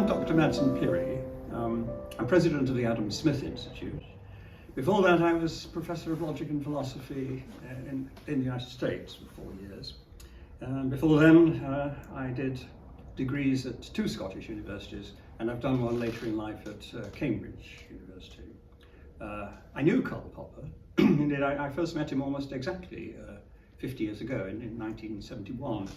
I'm Dr. Madsen Pirie. I'm president of the Adam Smith Institute. Before that, I was professor of logic and philosophy in the United States for 4 years. And before then, I did degrees at 2 Scottish universities, and I've done one later in life at Cambridge University. I knew Karl Popper. Indeed, I first met him almost exactly 50 years ago in 1971.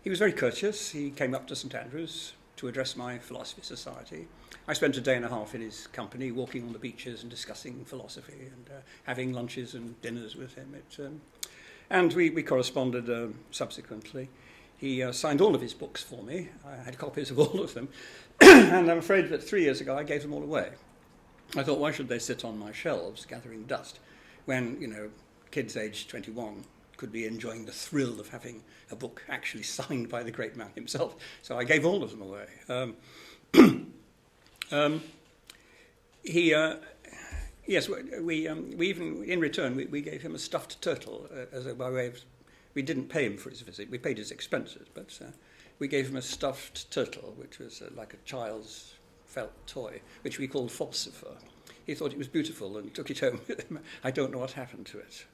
He was very courteous. He came up to St Andrews to address my philosophy society. I spent a day and a half in his company, walking on the beaches and discussing philosophy and having lunches and dinners with him. And we corresponded subsequently. He signed all of his books for me. I had copies of all of them. And I'm afraid that 3 years ago I gave them all away. I thought, why should they sit on my shelves gathering dust when, kids aged 21 could be enjoying the thrill of having a book actually signed by the great man himself. So I gave all of them away. Yes, we even, in return, we gave him a stuffed turtle by way of, we didn't pay him for his visit, we paid his expenses, but we gave him a stuffed turtle, which was like a child's felt toy, which we called Falsifer. He thought it was beautiful and took it home with him. I don't know what happened to it.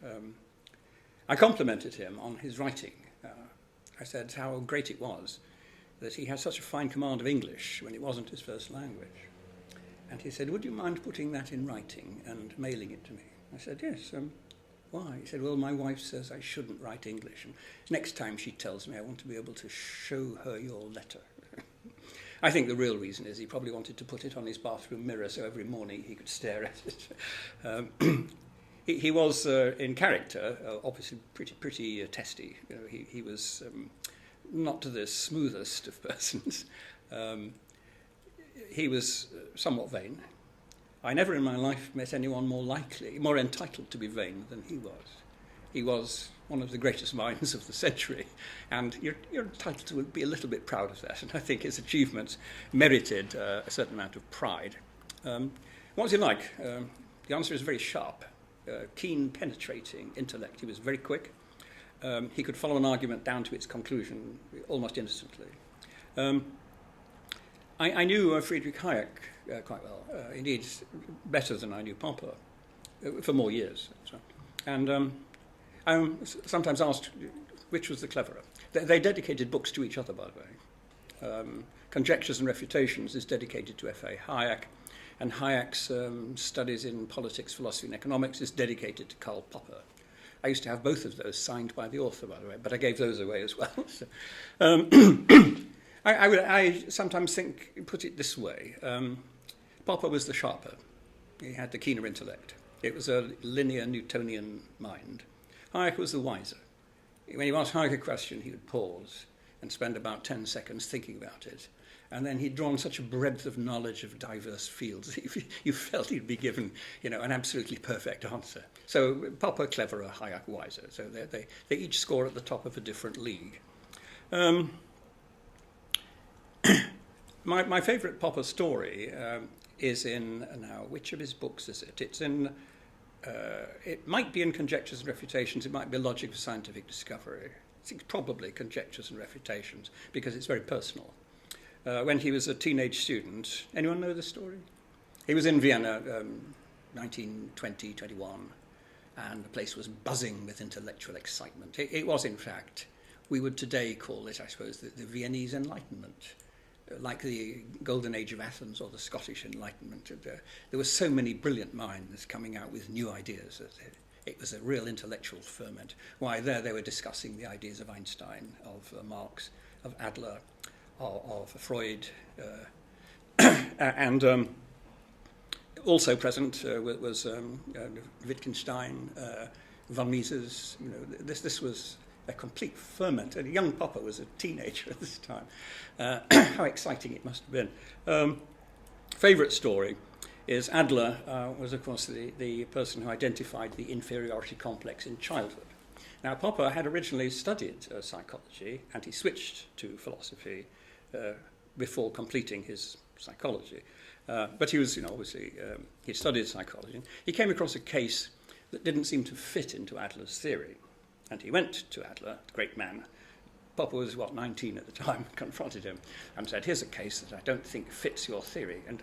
I complimented him on his writing. I said how great it was that he had such a fine command of English when it wasn't his first language. And he said, would you mind putting that in writing and mailing it to me? I said, yes. Why? He said, well, my wife says I shouldn't write English, and next time she tells me I want to be able to show her your letter. I think the real reason is he probably wanted to put it on his bathroom mirror so every morning he could stare at it. He was, in character, obviously pretty testy. He was not the smoothest of persons. He was somewhat vain. I never in my life met anyone more entitled to be vain than he was. He was one of the greatest minds of the century, and you're entitled to be a little bit proud of that, and I think his achievements merited a certain amount of pride. What was he like? The answer is very sharp. Keen, penetrating intellect. He was very quick. He could follow an argument down to its conclusion almost instantly. I knew Friedrich Hayek quite well, indeed better than I knew Popper, for more years. And I'm sometimes asked which was the cleverer. They dedicated books to each other, by the way. Conjectures and Refutations is dedicated to F.A. Hayek, and Hayek's studies in politics, philosophy and economics is dedicated to Karl Popper. I used to have both of those signed by the author, by the way, but I gave those away as well. So, I sometimes put it this way. Popper was the sharper. He had the keener intellect. It was a linear Newtonian mind. Hayek was the wiser. When you asked Hayek a question, he would pause and spend about 10 seconds thinking about it. And then he'd drawn such a breadth of knowledge of diverse fields, you felt he'd be given, an absolutely perfect answer. So Popper cleverer, Hayek wiser. So they each score at the top of a different league. My favourite Popper story is in, now, which of his books is it? It's in, it might be in Conjectures and Refutations, it might be Logic of Scientific Discovery. I think probably Conjectures and Refutations, because it's very personal. When he was a teenage student, anyone know the story? He was in Vienna, 1920, 21, and the place was buzzing with intellectual excitement. It was, in fact, we would today call it, I suppose, the Viennese Enlightenment, like the Golden Age of Athens or the Scottish Enlightenment. There were so many brilliant minds coming out with new ideas. It was a real intellectual ferment. Why, there they were discussing the ideas of Einstein, of Marx, of Adler, of Freud, and also present was Wittgenstein, von Mises. This was a complete ferment. And young Popper was a teenager at this time. How exciting it must have been. Favourite story is Adler was, of course, the person who identified the inferiority complex in childhood. Now, Popper had originally studied psychology, and he switched to philosophy before completing his psychology. But he was, obviously, he studied psychology. He came across a case that didn't seem to fit into Adler's theory. And he went to Adler, the great man, Popper was, 19 at the time, confronted him and said, here's a case that I don't think fits your theory. And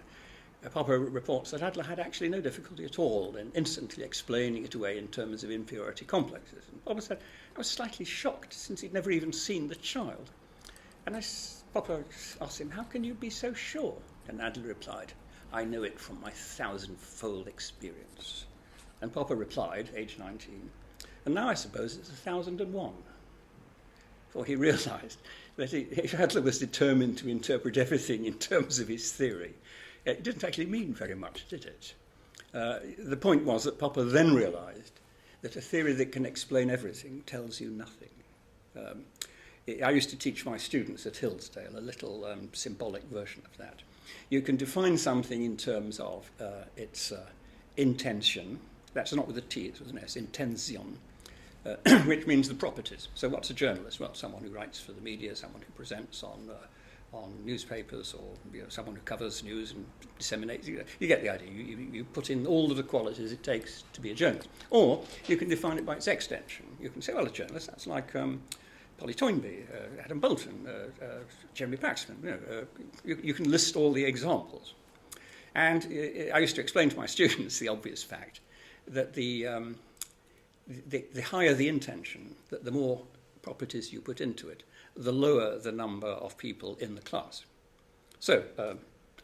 Popper reports that Adler had actually no difficulty at all in instantly explaining it away in terms of inferiority complexes. And Popper said, I was slightly shocked since he'd never even seen the child. And Popper asked him, how can you be so sure? And Adler replied, I know it from my 1,000-fold experience. And Popper replied, age 19, and now I suppose it's 1,001. For he realized that if Adler was determined to interpret everything in terms of his theory, it didn't actually mean very much, did it? The point was that Popper then realized that a theory that can explain everything tells you nothing. I used to teach my students at Hillsdale a little symbolic version of that. You can define something in terms of its intention. That's not with a T, it's with an S, intention, which means the properties. So what's a journalist? Well, someone who writes for the media, someone who presents on newspapers, or someone who covers news and disseminates. You get the idea. You put in all of the qualities it takes to be a journalist. Or you can define it by its extension. You can say, well, a journalist, that's like Polly Toynbee, Adam Bolton, Jeremy Paxman. You can list all the examples. And I used to explain to my students the obvious fact that the higher the intention, that the more properties you put into it, the lower the number of people in the class. So,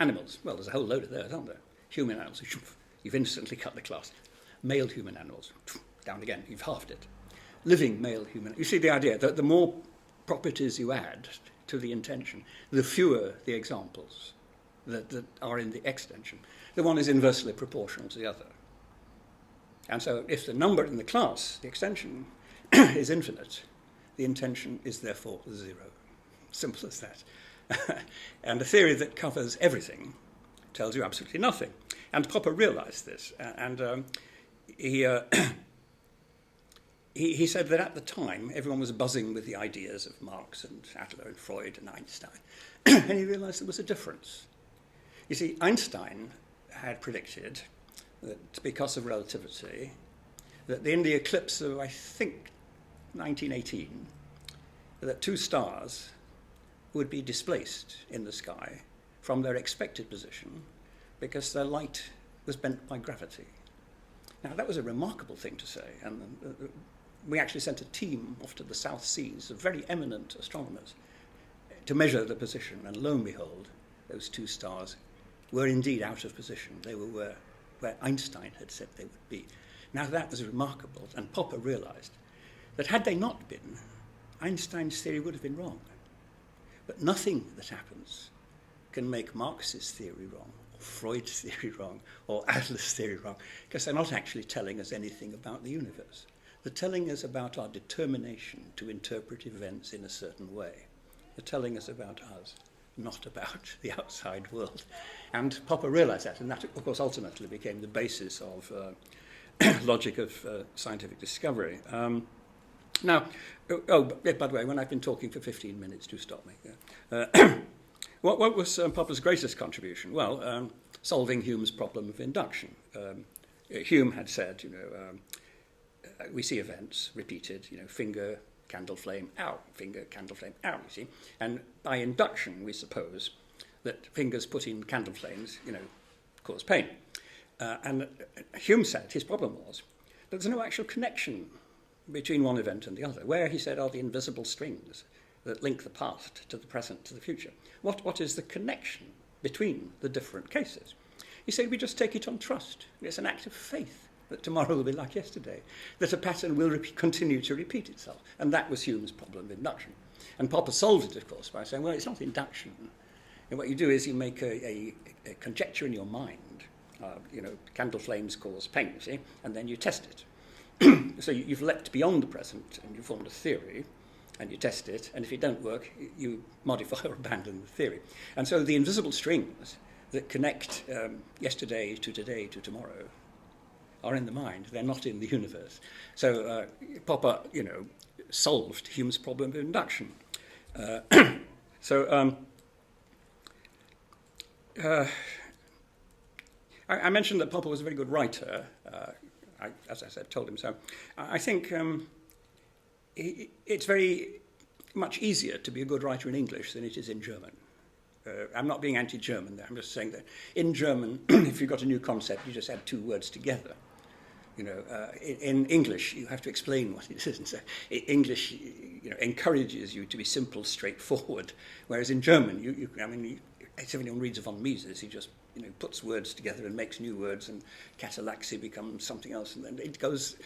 animals, well, there's a whole load of those, aren't there? Human animals, you've instantly cut the class. Male human animals, down again, you've halved it. Living male human, you see the idea that the more properties you add to the intention, the fewer the examples that are in the extension. The one is inversely proportional to the other. And so if the number in the class, the extension, is infinite, the intention is therefore zero. Simple as that. And a theory that covers everything tells you absolutely nothing. And Popper realized this. And he said that at the time, everyone was buzzing with the ideas of Marx and Adler and Freud and Einstein. And he realized there was a difference. You see, Einstein had predicted that because of relativity, that in the eclipse of, I think, 1918, that two stars would be displaced in the sky from their expected position because their light was bent by gravity. Now, that was a remarkable thing to say, and we actually sent a team off to the South Seas of very eminent astronomers to measure the position, and lo and behold, those two stars were indeed out of position. They were where Einstein had said they would be. Now, that was remarkable, and Popper realized that had they not been, Einstein's theory would have been wrong. But nothing that happens can make Marx's theory wrong, or Freud's theory wrong, or Adler's theory wrong, because they're not actually telling us anything about the universe. They're telling us about our determination to interpret events in a certain way. They're telling us about us, not about the outside world. And Popper realized that, and that, of course, ultimately became the basis of logic of scientific discovery. Now, by the way, when I've been talking for 15 minutes, do stop me. Yeah. What was Popper's greatest contribution? Well, solving Hume's problem of induction. Hume had said, we see events repeated, finger, candle flame, ow, finger, candle flame, ow, you see. And by induction, we suppose that fingers put in candle flames, cause pain. And Hume said his problem was that there's no actual connection between one event and the other. Where, he said, are the invisible strings that link the past to the present to the future? What is the connection between the different cases? He said we just take it on trust. It's an act of faith that tomorrow will be like yesterday, that a pattern will continue to repeat itself. And that was Hume's problem of induction. And Popper solved it, of course, by saying, well, it's not induction. And what you do is you make a conjecture in your mind. Candle flames cause pain, you see, and then you test it. So you've leapt beyond the present, and you formed a theory, and you test it, and if it don't work, you modify or abandon the theory. And so the invisible strings that connect yesterday to today to tomorrow are in the mind. They're not in the universe. So Popper, solved Hume's problem of induction. I mentioned that Popper was a very good writer. As I said, told him so. I think it's very much easier to be a good writer in English than it is in German. I'm not being anti-German there. I'm just saying that in German, if you've got a new concept, you just add two words together. In English, you have to explain what it is. And so English, encourages you to be simple, straightforward. Whereas in German, if anyone reads von Mises, he just puts words together and makes new words, and catalaxy becomes something else, and then it goes.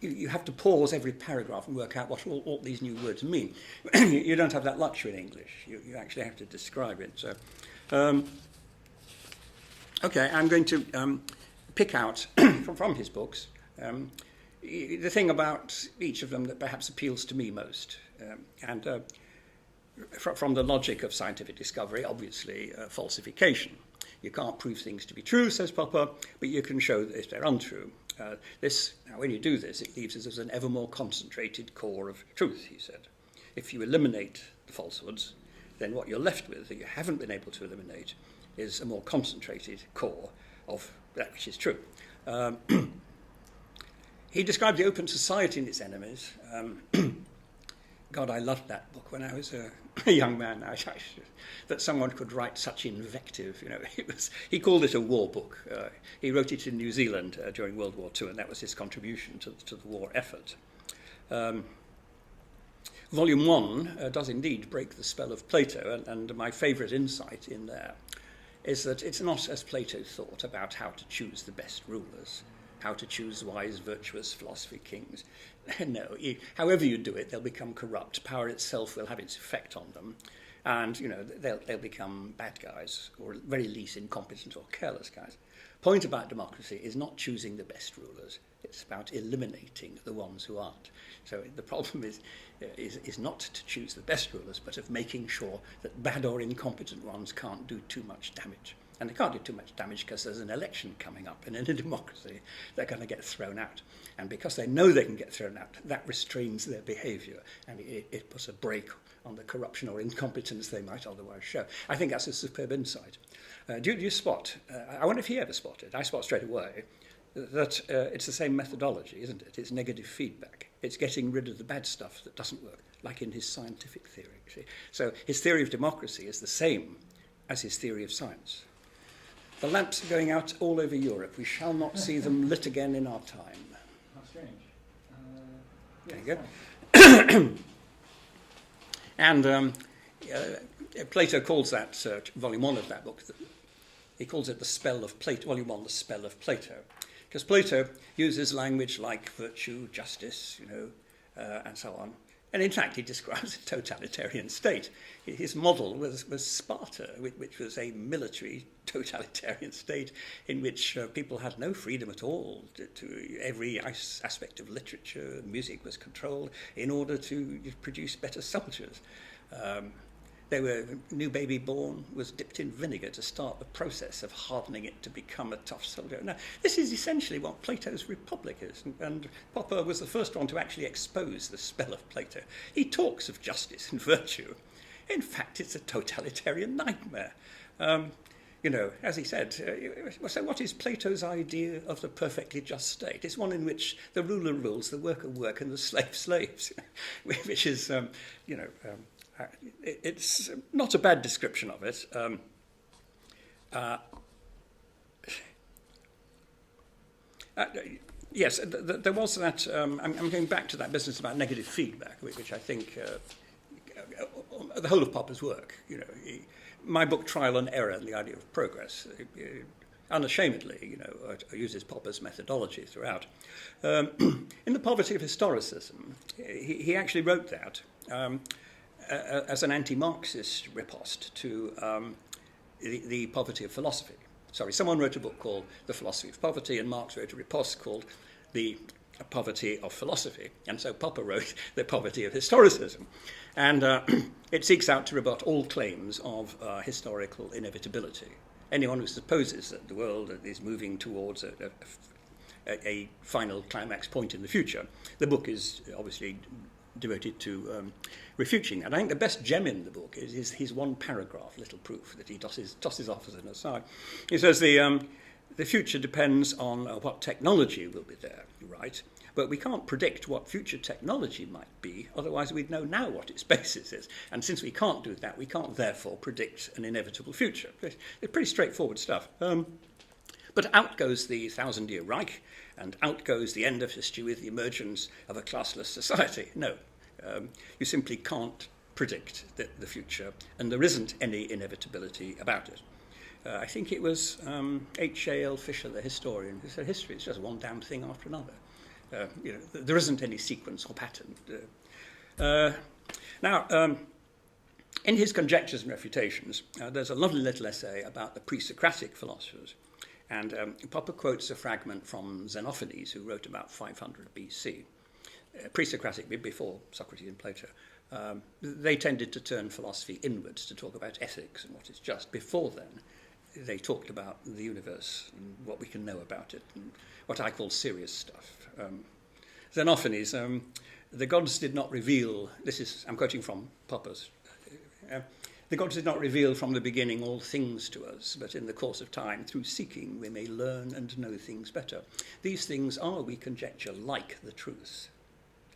You have to pause every paragraph and work out what all these new words mean. You don't have that luxury in English. You actually have to describe it. So, okay, I'm going to pick out from his books the thing about each of them that perhaps appeals to me most, and from the logic of scientific discovery, obviously falsification. You can't prove things to be true, says Popper, but you can show that if they're untrue. Now, when you do this, it leaves us as an ever more concentrated core of truth, he said. If you eliminate the falsehoods, then what you're left with, that you haven't been able to eliminate, is a more concentrated core of that which is true. He described the open society and its enemies. God, I loved that book when I was a young man. That someone could write such invective. He called it a war book. He wrote it in New Zealand during World War II, and that was his contribution to the war effort. Volume 1 does indeed break the spell of Plato, and my favourite insight in there is that it's not, as Plato thought, about how to choose the best rulers, how to choose wise, virtuous philosophy kings. No, however you do it, they'll become corrupt. Power itself will have its effect on them. And, they'll become bad guys, or at very least incompetent or careless guys. Point about democracy is not choosing the best rulers. It's about eliminating the ones who aren't. So the problem is not to choose the best rulers, but of making sure that bad or incompetent ones can't do too much damage. And they can't do too much damage because there's an election coming up, and in a democracy, they're going to get thrown out. And because they know they can get thrown out, that restrains their behaviour, and it puts a brake on the corruption or incompetence they might otherwise show. I think that's a superb insight. Do you spot, I wonder if he ever spotted, I spot straight away, that it's the same methodology, isn't it? It's negative feedback. It's getting rid of the bad stuff that doesn't work, like in his scientific theory. See? So his theory of democracy is the same as his theory of science. The lamps are going out all over Europe. We shall not see them lit again in our time. How strange. There you go. And Plato calls that, volume 1 of that book, he calls it the spell of Plato, volume 1, the spell of Plato. Because Plato uses language like virtue, justice, and so on. And in fact, he describes a totalitarian state. His model was Sparta, which was a military totalitarian state in which people had no freedom at all. Every aspect of literature, music was controlled in order to produce better soldiers. New baby born was dipped in vinegar to start the process of hardening it to become a tough soldier. Now, this is essentially what Plato's Republic is, and Popper was the first one to actually expose the spell of Plato. He talks of justice and virtue. In fact, it's a totalitarian nightmare. As he said, so what is Plato's idea of the perfectly just state? It's one in which the ruler rules, the worker work, and the slave slaves, which is, it's not a bad description of it. Yes, there was that. I'm going back to that business about negative feedback, which I think the whole of Popper's work. My book, Trial and Error and the Idea of Progress, unashamedly, uses Popper's methodology throughout. In The Poverty of Historicism, he actually wrote that as an anti-Marxist riposte to the poverty of philosophy. Sorry, someone wrote a book called The Philosophy of Poverty, and Marx wrote a riposte called The Poverty of Philosophy. And so Popper wrote The Poverty of Historicism. And it seeks out to rebut all claims of historical inevitability. Anyone who supposes that the world is moving towards a final climax point in the future, the book is obviously devoted to refuting. And I think the best gem in the book is his one paragraph, little proof, that he tosses off as an aside. He says the future depends on what technology will be there, right? But we can't predict what future technology might be, otherwise we'd know now what its basis is. And since we can't do that, we can't therefore predict an inevitable future. It's pretty straightforward stuff. But out goes the 1,000-year Reich, and out goes the end of history with the emergence of a classless society. No, you simply can't predict the future, and there isn't any inevitability about it. I think it was H.A.L. Fisher, the historian, who said history is just one damn thing after another. There isn't any sequence or pattern. Now, in his Conjectures and Refutations, there's a lovely little essay about the pre-Socratic philosophers. And Popper quotes a fragment from Xenophanes, who wrote about 500 BC, pre-Socratic, before Socrates and Plato. They tended to turn philosophy inwards to talk about ethics and what is just. Before then, they talked about the universe and what we can know about it, and what I call serious stuff. Xenophanes, the gods did not reveal, I'm quoting from Popper's, the gods did not reveal from the beginning all things to us, but in the course of time, through seeking, we may learn and know things better. These things are, we conjecture, like the truth.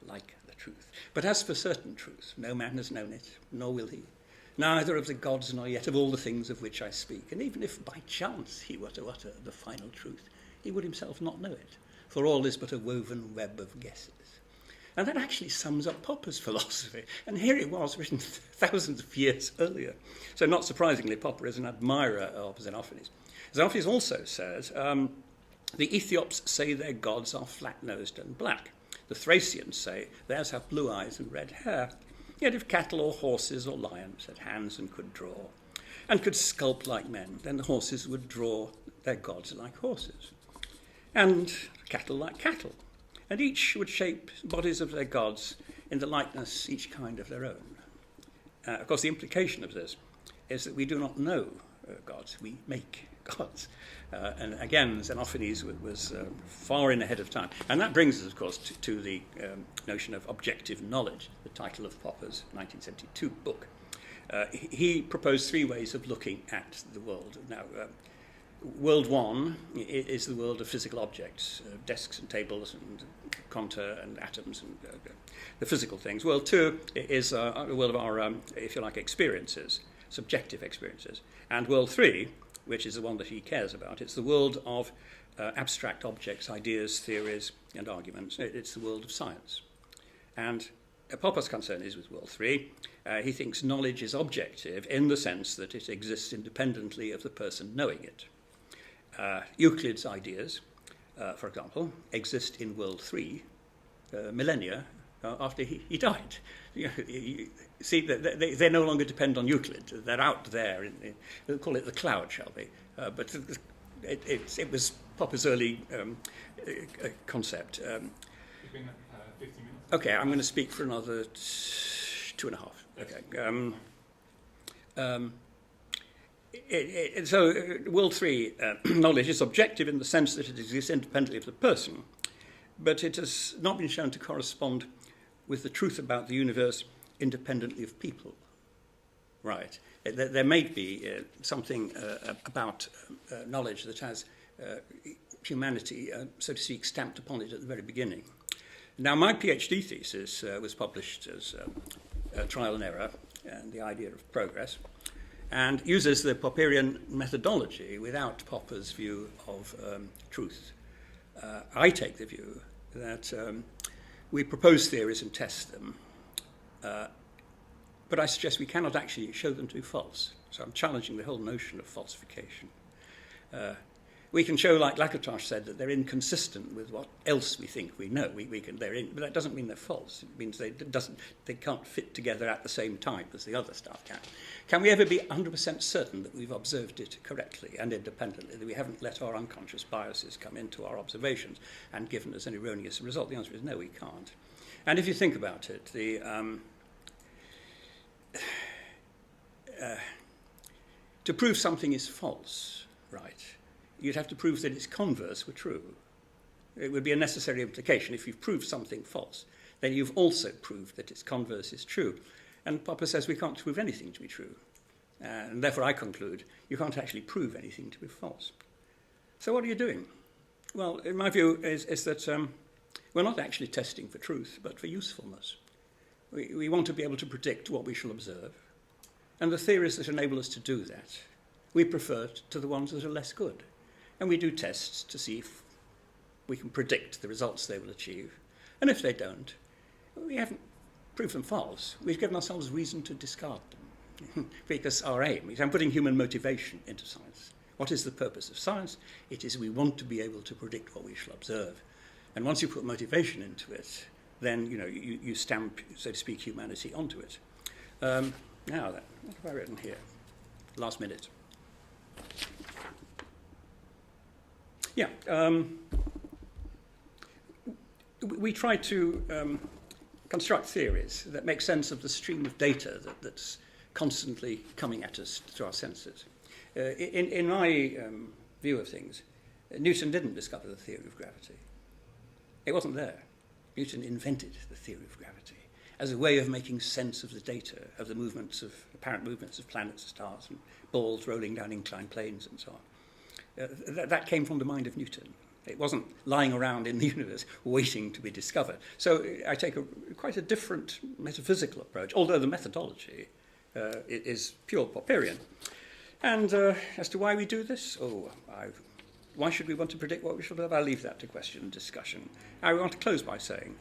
Like the truth. But as for certain truth, no man has known it, nor will he. Neither of the gods, nor yet of all the things of which I speak. And even if by chance he were to utter the final truth, he would himself not know it, for all is but a woven web of guesses. And that actually sums up Popper's philosophy. And here it was, written thousands of years earlier. So not surprisingly, Popper is an admirer of Xenophanes. Xenophanes also says, the Ethiops say their gods are flat-nosed and black. The Thracians say theirs have blue eyes and red hair. Yet if cattle or horses or lions had hands and could draw, and could sculpt like men, then the horses would draw their gods like horses, and cattle like cattle. And each would shape bodies of their gods in the likeness, each kind of their own. Of course, the implication of this is that we do not know gods, we make gods. And again, Xenophanes was far in ahead of time. And that brings us, of course, to the notion of objective knowledge, the title of Popper's 1972 book. He proposed three ways of looking at the world. Now, World one is the world of physical objects, desks and tables and contour and atoms and the physical things. World two is the world of our, if you like, experiences, subjective experiences. And world three, which is the one that he cares about, it's the world of abstract objects, ideas, theories, and arguments. It's the world of science. And Popper's concern is with world three. He thinks knowledge is objective in the sense that it exists independently of the person knowing it. Euclid's ideas, for example, exist in world three, millennia after he died. You see, they no longer depend on Euclid. They're out there. We'll call it the cloud, shall we? But it was Popper's early concept. Between 50 minutes. Okay, I'm going to speak for another 2.5. Okay. So, world three, knowledge is objective in the sense that it exists independently of the person, but it has not been shown to correspond with the truth about the universe independently of people. Right. There may be something about knowledge that has humanity, so to speak, stamped upon it at the very beginning. Now, my PhD thesis was published as Trial and Error and the Idea of Progress, and uses the Popperian methodology without Popper's view of truth. I take the view that we propose theories and test them, but I suggest we cannot actually show them to be false. So I'm challenging the whole notion of falsification. We can show, like Lakatos said, that they're inconsistent with what else we think we know. But that doesn't mean they're false. It means they can't fit together at the same time as the other stuff can. Can we ever be 100% certain that we've observed it correctly and independently, that we haven't let our unconscious biases come into our observations and given us an erroneous result? The answer is no, we can't. And if you think about it, to prove something is false, right, you'd have to prove that its converse were true. It would be a necessary implication. If you've proved something false, then you've also proved that its converse is true. And Popper says we can't prove anything to be true. And therefore I conclude you can't actually prove anything to be false. So what are you doing? Well, in my view, is that We're not actually testing for truth, but for usefulness. We want to be able to predict what we shall observe. And the theories that enable us to do that, we prefer to the ones that are less good. And we do tests to see if we can predict the results they will achieve. And if they don't, we haven't proved them false. We've given ourselves reason to discard them. Because our aim is, I'm putting human motivation into science. What is the purpose of science? It is we want to be able to predict what we shall observe. And once you put motivation into it, then you stamp, so to speak, humanity onto it. Now then, what have I written here? Last minute. Yeah. We try to construct theories that make sense of the stream of data that's constantly coming at us through our senses. In my view of things, Newton didn't discover the theory of gravity. It wasn't there. Newton invented the theory of gravity as a way of making sense of the data, of the apparent movements of planets, stars, and balls rolling down inclined planes and so on. That came from the mind of Newton. It wasn't lying around in the universe waiting to be discovered. So I take quite a different metaphysical approach, although the methodology is pure Popperian. And as to why we do this, why should we want to predict what we shall have? I'll leave that to question and discussion. I want to close by saying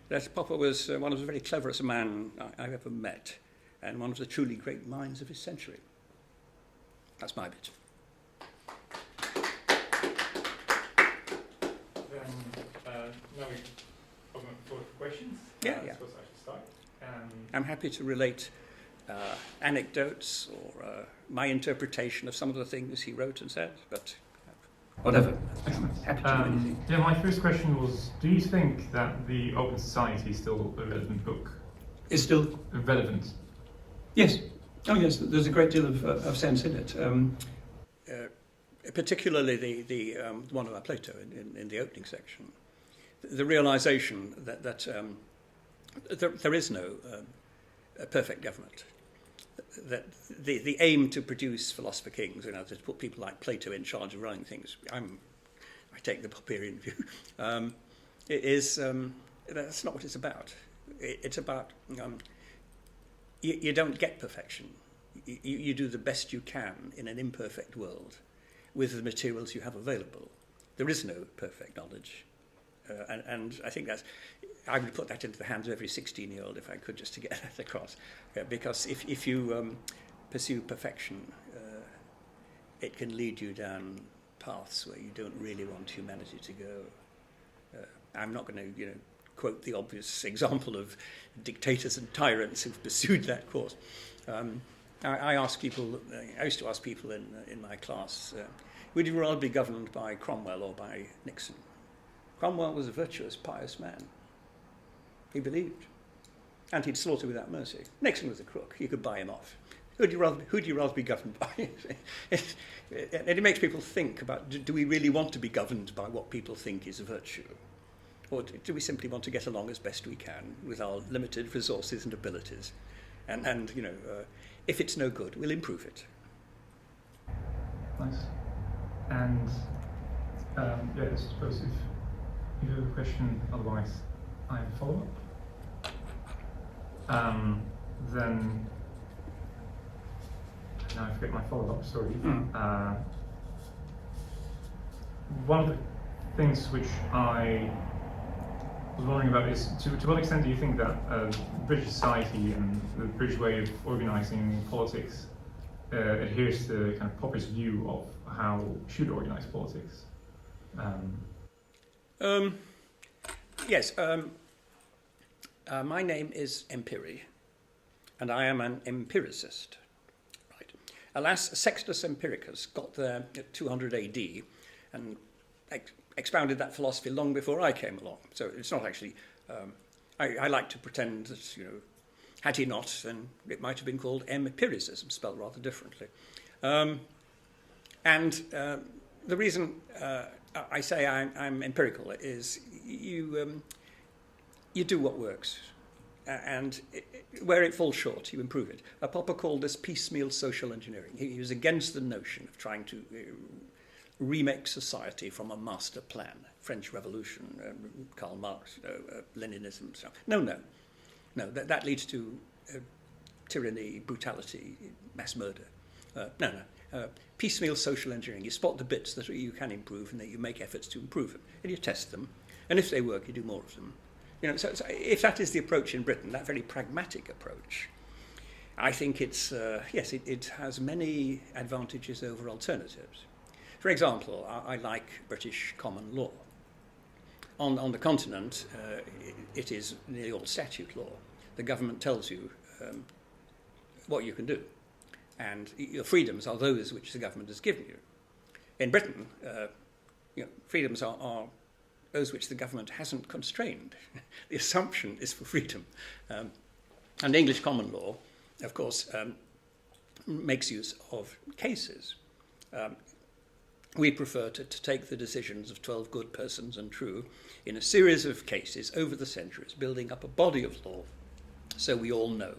that Popper was one of the very cleverest men I've ever met, and one of the truly great minds of his century. That's my bit. Now we open up for questions. Yeah. I suppose I should start. I'm happy to relate anecdotes or my interpretation of some of the things he wrote and said, but whatever. Happy to do anything. Yeah, my first question was, do you think that the Open Society is still a relevant book? It's still Relevant? Yes. Oh, yes. There's a great deal of sense in it. Particularly the one about Plato in the opening section. The realization that there is no perfect government. That the aim to produce philosopher kings, to put people like Plato in charge of running things, I take the Popperian view, that's not what it's about. It's about you don't get perfection. You do the best you can in an imperfect world with the materials you have available. There is no perfect knowledge. And I think I would put that into the hands of every 16-year-old if I could, just to get that across. Because if you pursue perfection, it can lead you down paths where you don't really want humanity to go. I'm not going to quote the obvious example of dictators and tyrants who've pursued that course. I ask people, I used to ask people in my class, would you rather be governed by Cromwell or by Nixon? Cromwell was a virtuous, pious man. He believed. And he'd slaughter without mercy. Nixon was a crook. You could buy him off. Who'd you rather be governed by? And it makes people think about, do we really want to be governed by what people think is virtue? Or do we simply want to get along as best we can with our limited resources and abilities? And if it's no good, we'll improve it. Nice. And I suppose if you have a question, otherwise I have a follow-up. Then now I forget my follow-up, sorry. One of the things which I was wondering about is to what extent do you think that British society and the British way of organising politics adheres to kind of Popper's view of how we should organise politics? Yes. My name is Pirie, and I am an empiricist. Right. Alas, Sextus Empiricus got there at 200 AD and expounded that philosophy long before I came along. So it's not actually. I like to pretend that had he not, then it might have been called empiricism, spelled rather differently. And the reason I say I'm empirical is you do what works, and where it falls short, you improve it. Popper called this piecemeal social engineering. He was against the notion of trying to remake society from a master plan, French Revolution, Karl Marx, Leninism, stuff. No, that leads to tyranny, brutality, mass murder. Piecemeal social engineering. You spot the bits that you can improve and that you make efforts to improve them, and you test them, and if they work, you do more of them. So if that is the approach in Britain, that very pragmatic approach, I think it's, yes, it has many advantages over alternatives. For example, I like British common law. On the continent, it is nearly all statute law. The government tells you what you can do, and your freedoms are those which the government has given you. In Britain, freedoms are those which the government hasn't constrained. The assumption is for freedom. And English common law, of course, makes use of cases. We prefer to take the decisions of 12 good persons and true in a series of cases over the centuries, building up a body of law so we all know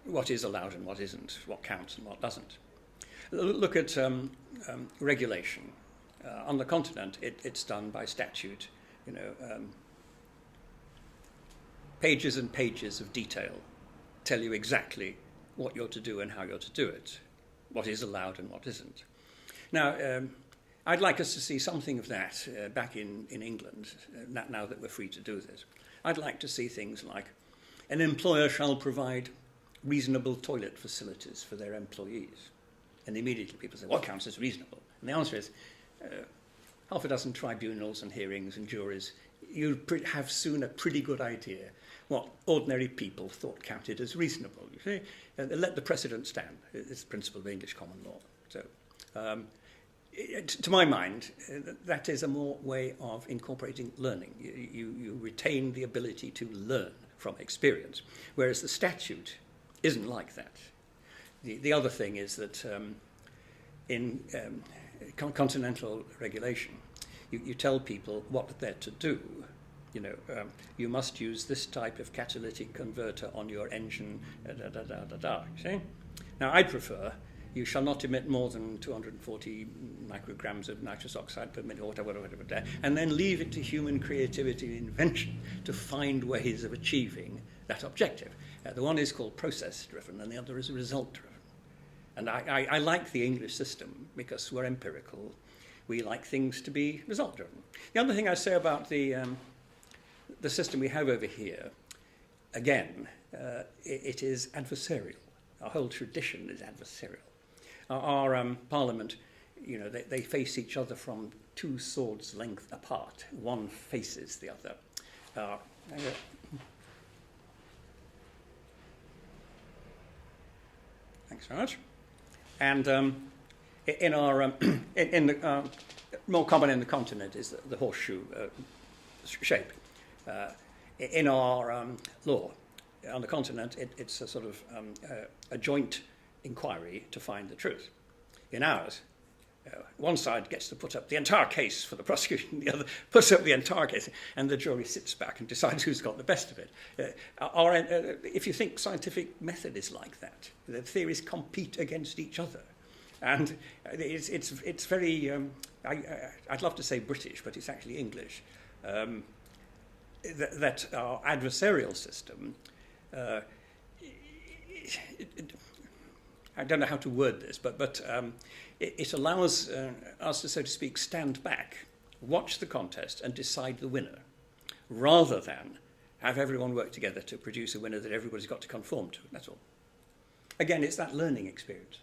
what is allowed and what isn't, what counts and what doesn't. Look at regulation. On the continent, it's done by statute, pages and pages of detail tell you exactly what you're to do and how you're to do it, what is allowed and what isn't. Now, I'd like us to see something of that back in England, now that we're free to do this. I'd like to see things like an employer shall provide reasonable toilet facilities for their employees. And immediately people say, what counts as reasonable? And the answer is, half a dozen tribunals and hearings and juries, you have soon a pretty good idea what ordinary people thought counted as reasonable. You see, let the precedent stand. It's the principle of English common law. So, to my mind, that is a more way of incorporating learning. You retain the ability to learn from experience, whereas the statute isn't like that. The other thing is that in continental regulation, you tell people what they're to do. You must use this type of catalytic converter on your engine, see? Now, I'd prefer you shall not emit more than 240 micrograms of nitrous oxide per minute, or whatever, and then leave it to human creativity and invention to find ways of achieving that objective. The one is called process-driven, and the other is result-driven. And I like the English system because we're empirical. We like things to be result-driven. The other thing I say about the system we have over here, again, it is adversarial. Our whole tradition is adversarial. Our Parliament, they face each other from two swords' length apart. One faces the other. Thanks very much. And in our more common in the continent is the horseshoe shape. In our law on the continent, it's a sort of a joint inquiry to find the truth. In ours, one side gets to put up the entire case for the prosecution, the other puts up the entire case, and the jury sits back and decides who's got the best of it. If you think scientific method is like that, the theories compete against each other. And it's very, I'd love to say British, but it's actually English, that our adversarial system, I don't know how to word this, but it allows us to, so to speak, stand back, watch the contest and decide the winner, rather than have everyone work together to produce a winner that everybody's got to conform to. That's all. Again, it's that learning experience.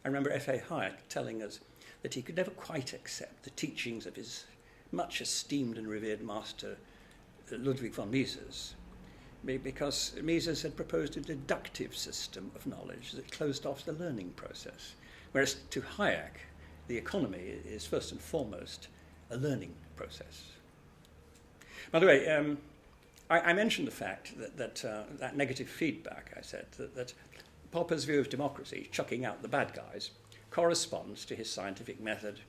I remember F.A. Hayek telling us that he could never quite accept the teachings of his much esteemed and revered master, Ludwig von Mises, because Mises had proposed a deductive system of knowledge that closed off the learning process, whereas to Hayek, the economy is first and foremost a learning process. By the way, I mentioned the fact that negative feedback, I said, that Popper's view of democracy, chucking out the bad guys, corresponds to his scientific method,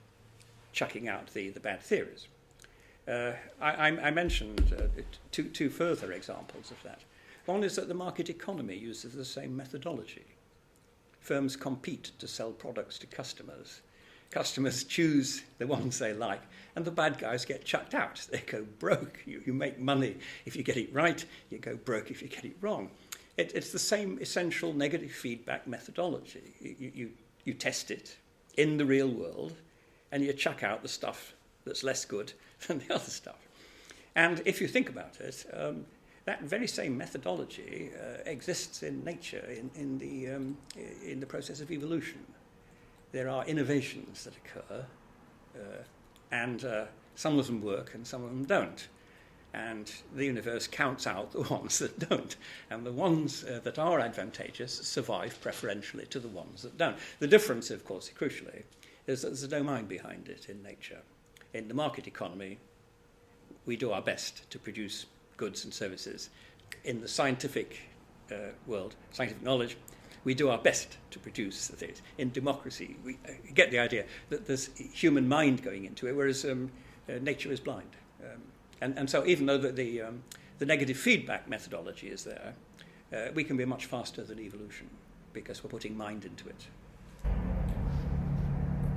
chucking out the bad theories. I mentioned two further examples of that. One is that the market economy uses the same methodology. Firms compete to sell products to customers, Customers choose the ones they like, and the bad guys get chucked out. They go broke. You make money if you get it right, you go broke if you get it wrong. It's the same essential negative feedback methodology. You test it in the real world, and you chuck out the stuff that's less good than the other stuff. And if you think about it, that very same methodology exists in nature, in the process of evolution. There are innovations that occur, and some of them work and some of them don't. And the universe counts out the ones that don't. And the ones that are advantageous survive preferentially to the ones that don't. The difference, of course, crucially, is that there's no mind behind it in nature. In the market economy, we do our best to produce goods and services. In the scientific world, scientific knowledge, we do our best to produce the things. In democracy, we get the idea that there's human mind going into it, whereas nature is blind. And so even though the negative feedback methodology is there, we can be much faster than evolution because we're putting mind into it.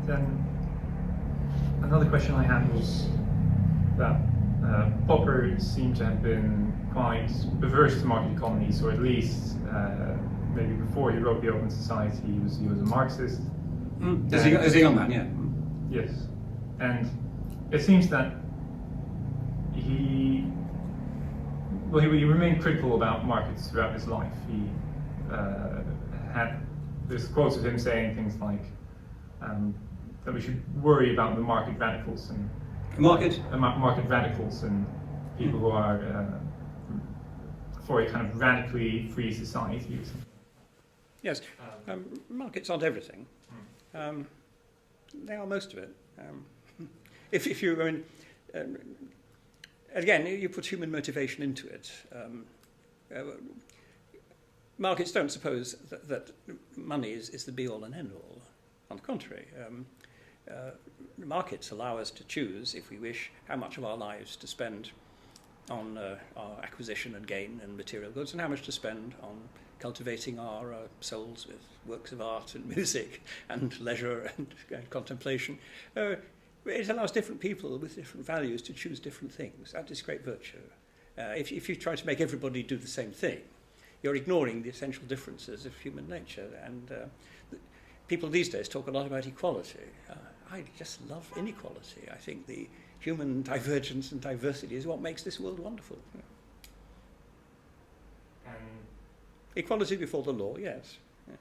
Then another question I had was that Popper seemed to have been quite averse to market economies, or at least maybe before he wrote The Open Society, he was a Marxist. As a young man, yeah. Yes, and it seems that he remained critical about markets throughout his life. He there's quotes of him saying things like that we should worry about the market radicals and market radicals and people who are for a kind of radically free society. Yes, markets aren't everything. They are most of it. If you, again, you put human motivation into it. Markets don't suppose that money is the be-all and end-all. On the contrary, markets allow us to choose, if we wish, how much of our lives to spend on our acquisition and gain and material goods, and how much to spend on cultivating our souls with works of art and music and leisure and contemplation. It allows different people with different values to choose different things. That is great virtue. If you try to make everybody do the same thing, you're ignoring the essential differences of human nature. And people these days talk a lot about equality. I just love inequality. I think the human divergence and diversity is what makes this world wonderful. Equality before the law, yes. Yeah.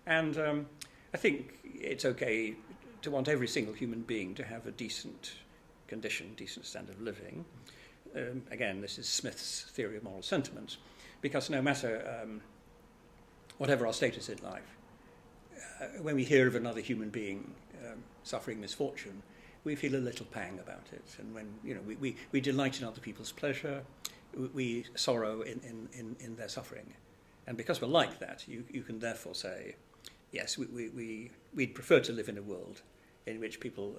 And I think it's okay to want every single human being to have a decent condition, decent standard of living. Again, this is Smith's theory of moral sentiments, because no matter whatever our status in life, when we hear of another human being suffering misfortune, we feel a little pang about it. And when we delight in other people's pleasure, we sorrow in their suffering. And because we're like that, you can therefore say, yes, we'd prefer to live in a world in which people,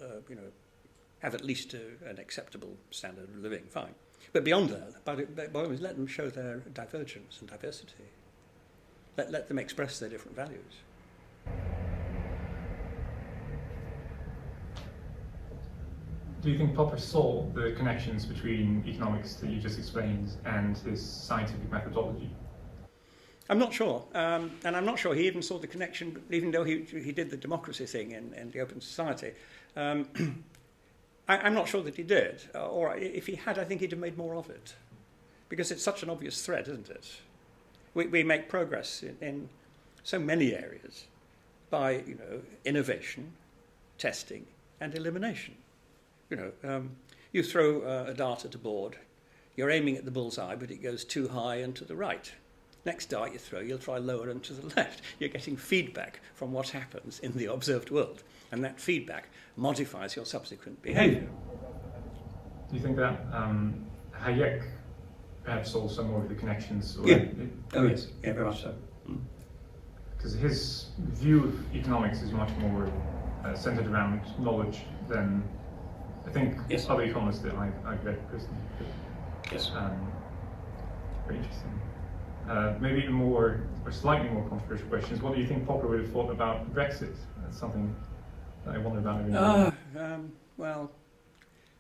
have at least an acceptable standard of living. Fine, but beyond that, by all means, let them show their divergence and diversity. Let them express their different values. Do you think Popper saw the connections between economics that you just explained and his scientific methodology? I'm not sure, and I'm not sure he even saw the connection, even though he did the democracy thing in the Open Society. I'm not sure that he did, or if he had, I think he'd have made more of it, because it's such an obvious thread, isn't it? We make progress in so many areas by innovation, testing, and elimination. You throw a dart at a board, you're aiming at the bullseye, but it goes too high and to the right. Next dart you throw, you'll try lower and to the left. You're getting feedback from what happens in the observed world, and that feedback modifies your subsequent behaviour. Do you think that Hayek perhaps saw some more of the connections? Yes, very much so. Because his view of economics is much more centred around knowledge than I think other economists that I've read personally. Yes. Very interesting. Maybe more, or slightly more controversial questions. What do you think Popper would have thought about Brexit? That's something I wonder about maybe. Well,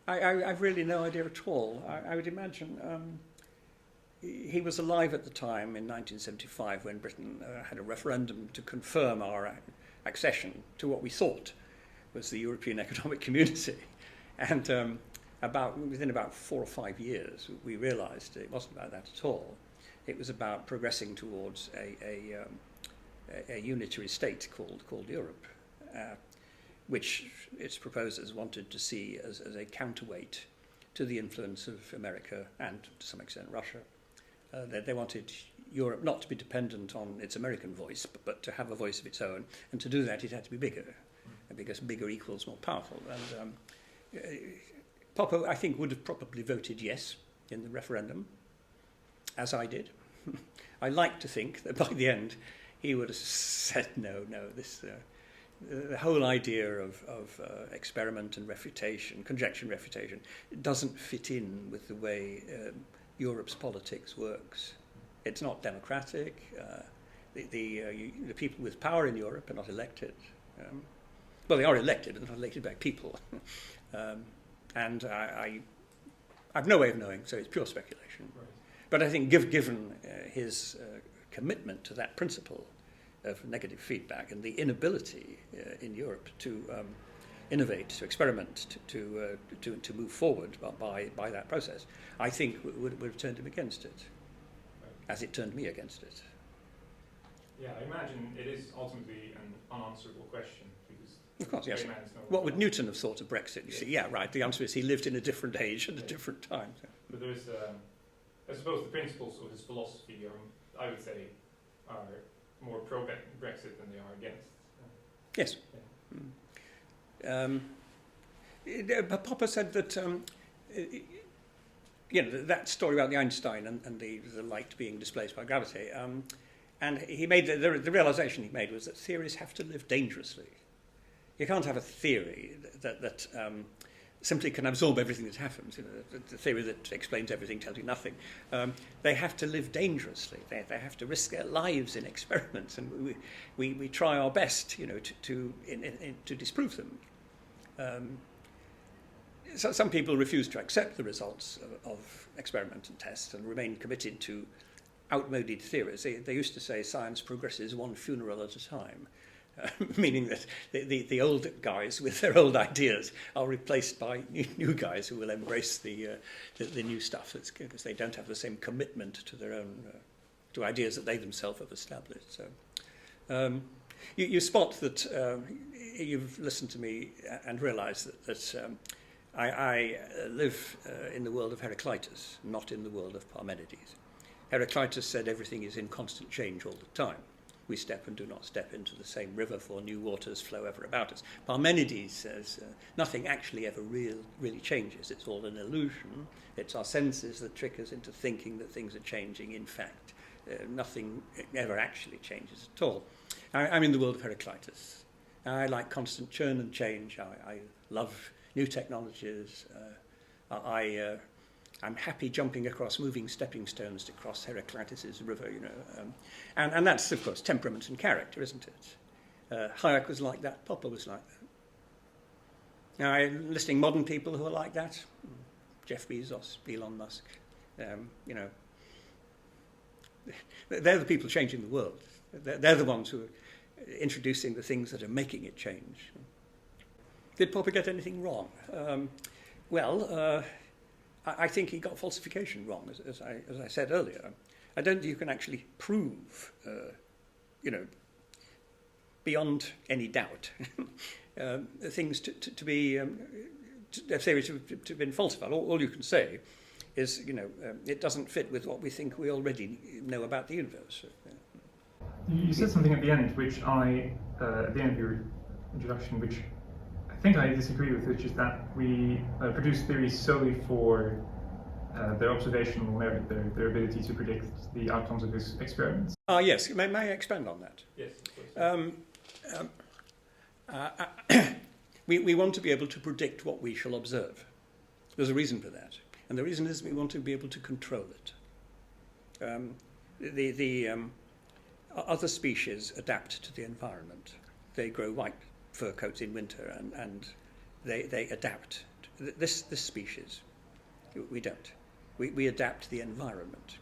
I've really no idea at all. I would imagine he was alive at the time in 1975 when Britain had a referendum to confirm our accession to what we thought was the European Economic Community. And within about 4 or 5 years, we realised it wasn't about that at all. It was about progressing towards a unitary state called Europe, which its proposers wanted to see as a counterweight to the influence of America and, to some extent, Russia. They wanted Europe not to be dependent on its American voice, but to have a voice of its own. And to do that, it had to be bigger, because bigger equals more powerful. And Popper, I think, would have probably voted yes in the referendum, as I did. I like to think that by the end, he would have said, no, the whole idea of experiment and refutation, conjecture and refutation, doesn't fit in with the way Europe's politics works. It's not democratic. The people with power in Europe are not elected. Well, they are elected, but not elected by people. And I've no way of knowing, so it's pure speculation. Right. But I think given his commitment to that principle of negative feedback and the inability in Europe to innovate, to experiment, to move forward by that process, I think would have turned him against it, as it turned me against it. Yeah, I imagine it is ultimately an unanswerable question. Of course, yes. What would Newton have thought of Brexit? You see, yeah, right. The answer is he lived in a different age at a different time. So. But there is, I suppose, the principles of his philosophy are, I would say, are more pro-Brexit than they are against. Yes. Yeah. Popper said that that story about the Einstein and the light being displaced by gravity, and he made the realization he made was that theories have to live dangerously. You can't have a theory that simply can absorb everything that happens. The theory that explains everything tells you nothing. They have to live dangerously. They have to risk their lives in experiments, and we try our best, to disprove them. So some people refuse to accept the results of experiment and tests and remain committed to outmoded theories. They used to say science progresses one funeral at a time. Meaning that the old guys with their old ideas are replaced by new guys who will embrace the new stuff, because they don't have the same commitment to their own to ideas that they themselves have established. So you spot that you've listened to me and realised that I live in the world of Heraclitus, not in the world of Parmenides. Heraclitus said everything is in constant change all the time. We step and do not step into the same river, for new waters flow ever about us. Parmenides says nothing actually ever really changes. It's all an illusion. It's our senses that trick us into thinking that things are changing. In fact, nothing ever actually changes at all. I'm in the world of Heraclitus. I like constant churn and change. I love new technologies. I'm happy jumping across moving stepping stones to cross Heraclitus' river, and that's, of course, temperament and character, isn't it? Hayek was like that. Popper was like that. Now, I'm listing modern people who are like that. Jeff Bezos, Elon Musk. They're the people changing the world. They're the ones who are introducing the things that are making it change. Did Popper get anything wrong? I think he got falsification wrong, as I said earlier. I don't think you can actually prove, beyond any doubt, things to be a theory to have been falsified. All you can say is, it doesn't fit with what we think we already know about the universe. You said something at the end, which at the end of your introduction, which I think I disagree with, which is that we produce theories solely for their observational merit, their ability to predict the outcomes of these experiments. Yes, may I expand on that? Yes, of course. We want to be able to predict what we shall observe. There's a reason for that, and the reason is we want to be able to control it. The other species adapt to the environment. They grow white. fur coats in winter, and they adapt. This species, we don't. We adapt the environment.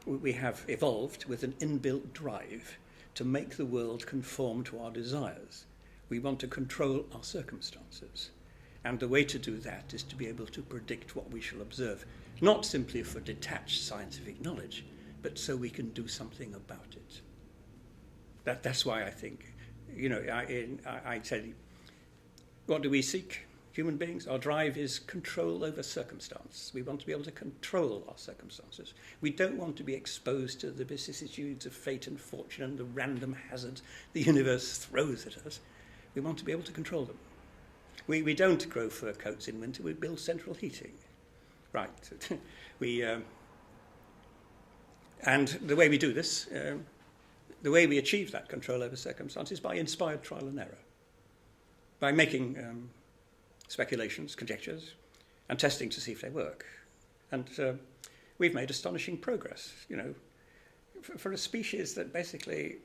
We have evolved with an inbuilt drive to make the world conform to our desires. We want to control our circumstances. And the way to do that is to be able to predict what we shall observe, not simply for detached scientific knowledge, but so we can do something about it. That's why I think, I said, what do we seek? Human beings, our drive is control over circumstance. We want to be able to control our circumstances. We don't want to be exposed to the vicissitudes of fate and fortune and the random hazards the universe throws at us. We want to be able to control them. We don't grow fur coats in winter, we build central heating. Right. And the way we do this, the way we achieve that control over circumstances is by inspired trial and error. By making speculations, conjectures, and testing to see if they work. And we've made astonishing progress, for a species that basically,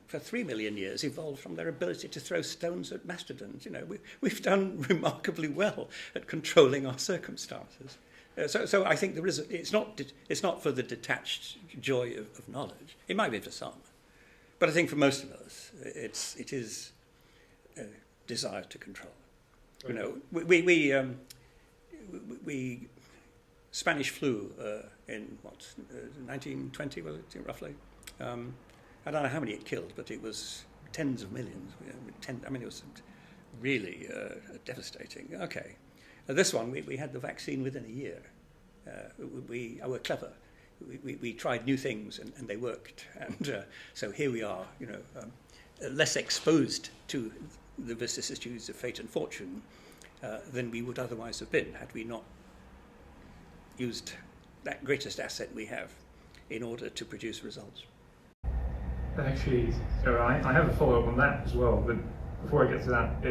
for 3 million years, evolved from their ability to throw stones at mastodons. We've done remarkably well at controlling our circumstances. So I think it's not for the detached joy of knowledge. It might be for some, but I think for most of us, it is a desire to control. We Spanish flu in 1920, was it roughly? I don't know how many it killed, but it was tens of millions. It was really devastating. Okay, this one we had the vaccine within a year. We were clever. We tried new things and they worked, and so here we are. Less exposed to the vicissitudes of fate and fortune than we would otherwise have been had we not used that greatest asset we have in order to produce results. Actually, so I have a follow-up on that as well, but before I get to that,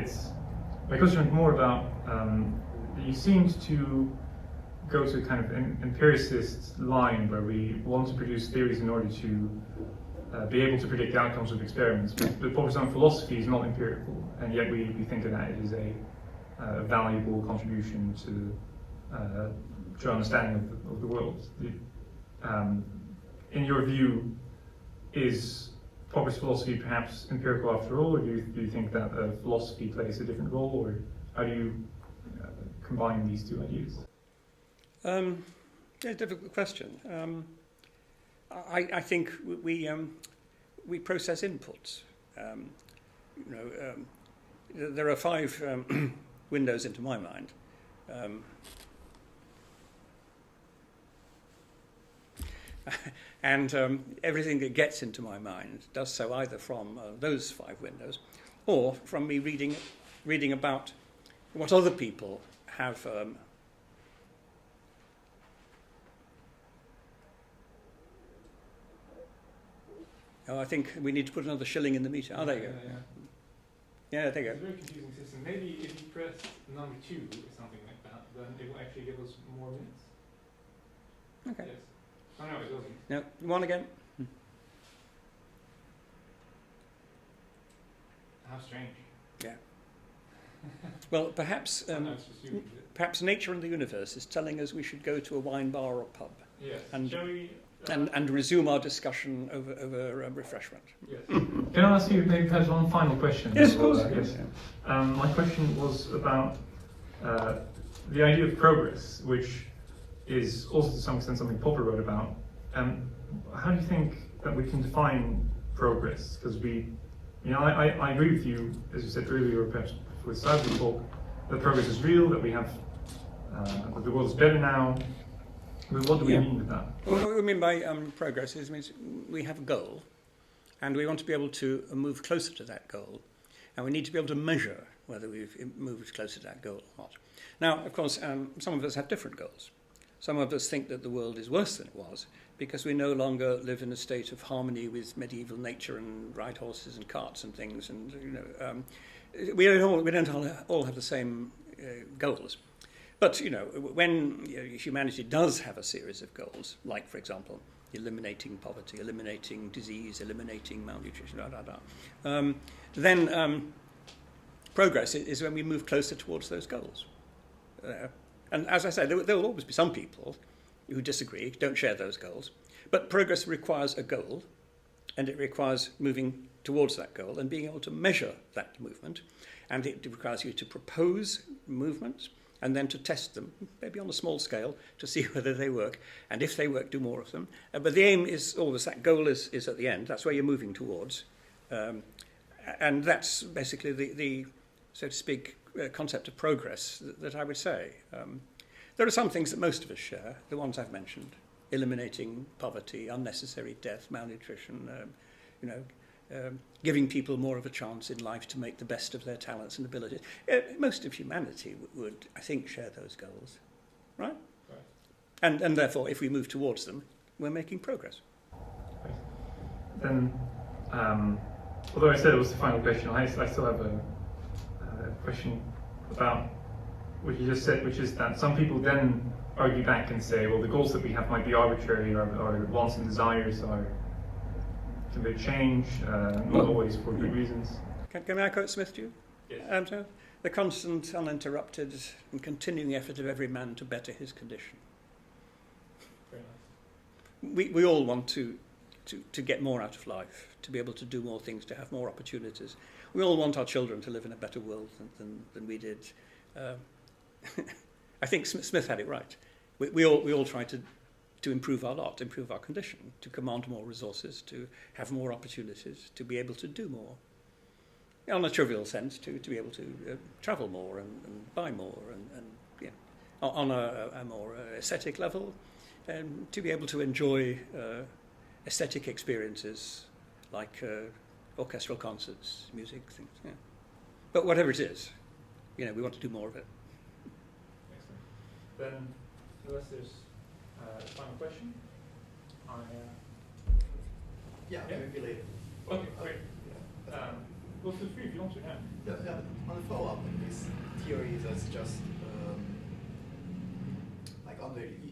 my question is more about, you seemed to go to a kind of empiricist line where we want to produce theories in order to be able to predict the outcomes of experiments. But Popper's own philosophy is not empirical, and yet we think of that as a valuable contribution to our understanding of the world. In your view, is Popper's philosophy perhaps empirical after all, or do you think that philosophy plays a different role, or how do you combine these two ideas? Yeah, difficult question. I think we process inputs. There are 5 windows into my mind. And everything that gets into my mind does so either from those 5 windows, or from me reading about what other people have I think we need to put another shilling in the meter. Oh, there you go. Yeah, there you go. It's a very confusing system. Maybe if you press number 2 or something like that, then it will actually give us more minutes. Okay. Yes. Oh no, it doesn't. No, one again. How strange. Yeah. Well, perhaps nature and the universe is telling us we should go to a wine bar or pub. Yes. And shall we? And resume our discussion over refreshment. Yes. Can I ask you maybe perhaps one final question? Yes, of course. Yes. My question was about the idea of progress, which is also to some extent something Popper wrote about. How do you think that we can define progress? Because I agree with you, as you said earlier, or perhaps with Saud's talk, that progress is real, that we have, that the world is better now. What do we mean with that? Well, what we mean by progress means we have a goal, and we want to be able to move closer to that goal, and we need to be able to measure whether we've moved closer to that goal or not. Now, of course, some of us have different goals. Some of us think that the world is worse than it was because we no longer live in a state of harmony with medieval nature and ride horses and carts and things, and we don't all have the same goals. But, when humanity does have a series of goals, like, for example, eliminating poverty, eliminating disease, eliminating malnutrition, then progress is when we move closer towards those goals. And as I say, there will always be some people who disagree, don't share those goals. But progress requires a goal, and it requires moving towards that goal and being able to measure that movement. And it requires you to propose movements and then to test them, maybe on a small scale, to see whether they work. And if they work, do more of them. But the aim is always that goal is at the end. That's where you're moving towards. And that's basically the so to speak, concept of progress that I would say. There are some things that most of us share, the ones I've mentioned: eliminating poverty, unnecessary death, malnutrition, giving people more of a chance in life to make the best of their talents and abilities. Most of humanity would, I think, share those goals, right? Right. And therefore, if we move towards them, we're making progress. Right. Then, although I said it was the final question, I still have a question about what you just said, which is that some people then argue back and say, well, the goals that we have might be arbitrary, or wants and desires can they change, not always for good reasons. Can I quote Smith to you? Yes. The constant, uninterrupted and continuing effort of every man to better his condition. Very nice. We all want to get more out of life, to be able to do more things, to have more opportunities. We all want our children to live in a better world than we did. I think Smith had it right. We all try to improve our lot, improve our condition, to command more resources, to have more opportunities, to be able to do more. On a trivial sense, to be able to travel more and buy more, and on a more aesthetic level, to be able to enjoy aesthetic experiences like orchestral concerts, music, things. Yeah. But whatever it is, we want to do more of it. Excellent. Then, unless there's a final question, maybe later. Okay, great. Well, feel free if you want to. On the follow-up on these theories, that's just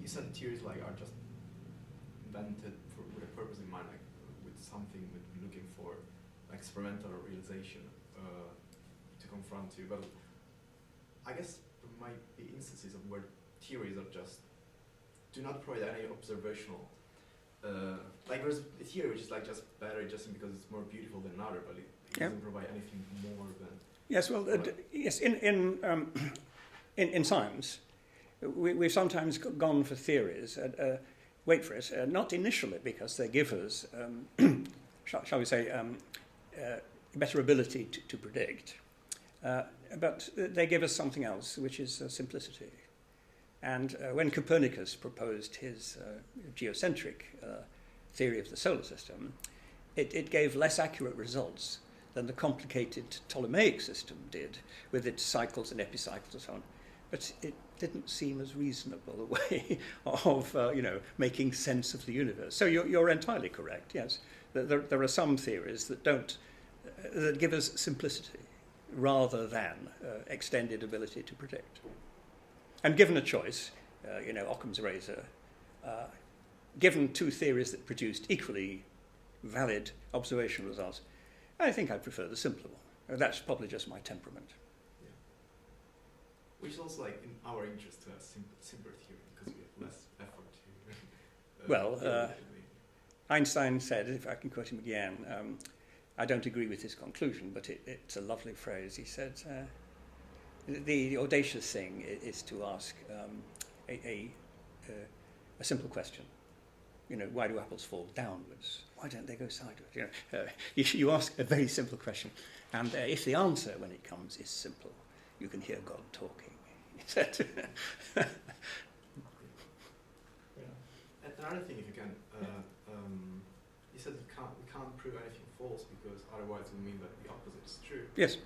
you said the theories are just invented with a purpose in mind, like with something with looking for experimental realization to confront you. But I guess there might be instances of where theories are just do not provide any observational. There's a theory which is just better just because it's more beautiful than another, but it doesn't provide anything more than. Yes, well, yes. In science, we've sometimes gone for theories. Wait for it. Not initially because they give us, shall we say, better ability to predict, but they give us something else, which is simplicity. And when Copernicus proposed his geocentric theory of the solar system, it gave less accurate results than the complicated Ptolemaic system did with its cycles and epicycles and so on. But it didn't seem as reasonable a way of making sense of the universe. So you're entirely correct. Yes, there are some theories that that give us simplicity rather than extended ability to predict. And given a choice, Occam's razor, given two theories that produced equally valid observational results, I think I'd prefer the simpler one. That's probably just my temperament. Yeah. Which is also in our interest to have simpler theory because we have less effort to. Einstein said, if I can quote him again, I don't agree with his conclusion, but it's a lovely phrase. He said, the audacious thing is to ask a simple question. Why do apples fall downwards? Why don't they go sideways? You ask a very simple question, and if the answer, when it comes, is simple, you can hear God talking. He said. Another thing, if you can, you said we can't prove anything false because otherwise it would mean that the opposite is true. Yes.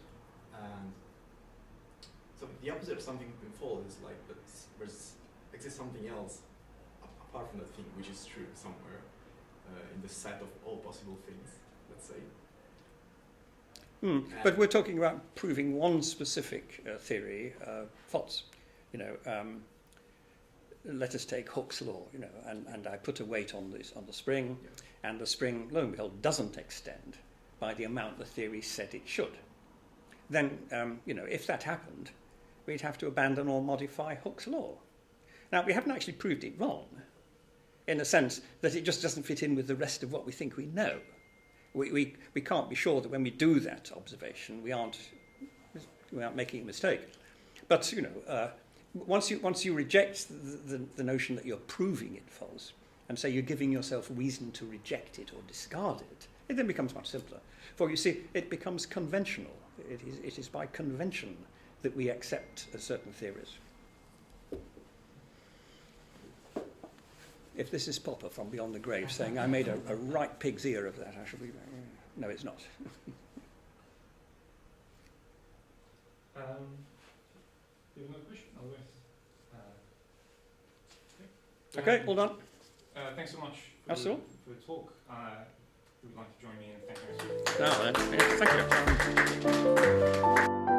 And so the opposite of something being false is that exists something else apart from that thing which is true somewhere in the set of all possible things, let's say. But we're talking about proving one specific theory false. Let us take Hooke's law, and I put a weight on the spring, and the spring, lo and behold, doesn't extend by the amount the theory said it should. then, if that happened, we'd have to abandon or modify Hooke's law. Now, we haven't actually proved it wrong, in a sense that it just doesn't fit in with the rest of what we think we know. We can't be sure that when we do that observation, we aren't making a mistake. But, once you reject the notion that you're proving it false, and say you're giving yourself reason to reject it or discard it, it then becomes much simpler. For you see, it becomes conventional. It is by convention that we accept certain theories. If this is Popper from Beyond the Grave saying, I made a right pig's ear of that, I shall be... No, it's not. Do you have another question? Okay, all done. Thanks so much That's for all. the talk. Who would like to join me in thanking us? No, then. Thank you.